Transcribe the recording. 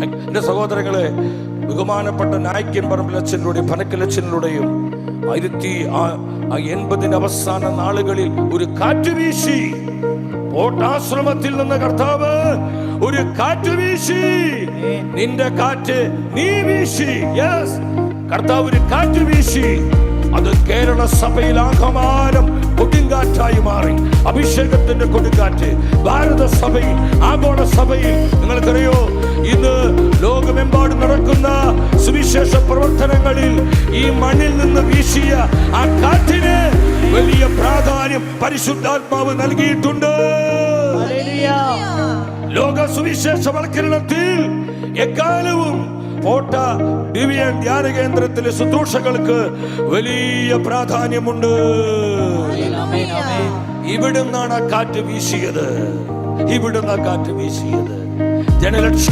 എന്റെ സഹോദരങ്ങളെ, ബഹുമാനപ്പെട്ട നായ്ക്കൻ പറമ്പിലച്ഛനിലൂടെയും പനക്കലച്ഛനിലൂടെയും 1980 അവസാന നാളുകളിൽ ഒരു കാറ്റ് വീശി. ഓട്ടാശ്രമത്തിൽ നിന്ന് കർത്താവ് ഒരു കാറ്റ് വീശി. നിന്റെ കാറ്റ് നീ വീശി. യെസ്, കർത്താവ് ഒരു കാറ്റ് വീശി. അത് കേരള സഭയിൽ ആകമാനം കൊടുങ്കാറ്റായി മാറി. അഭിഷേകത്തിന്റെ കൊടുങ്കാറ്റ് ഭാരത സഭയിൽ, ആഗോള സഭയിൽ. നിങ്ങൾക്കറിയോ, ഇന്ന് ലോകമെമ്പാടും നടക്കുന്ന സുവിശേഷ പ്രവർത്തനങ്ങളിൽ ഈ മണ്ണിൽ നിന്ന് വീശിയ ആ കാറ്റിന് വലിയ പ്രാധാന്യം പരിശുദ്ധാത്മാവ് നൽകിയിട്ടുണ്ട്. ലോക സുവിശേഷവൽക്കരണത്തിൽ എക്കാലവും കോട്ട ഡിവിയൻ ധ്യാന കേന്ദ്രത്തിലെ ശുശ്രൂഷകൾക്ക് വലിയ പ്രാധാന്യമുണ്ട്. ഇവിടുന്നാണ് ആ കാറ്റ് വീശിയത്. ഇവിടുന്ന് ആ കാറ്റ് വീശിയത്. ജനലക്ഷം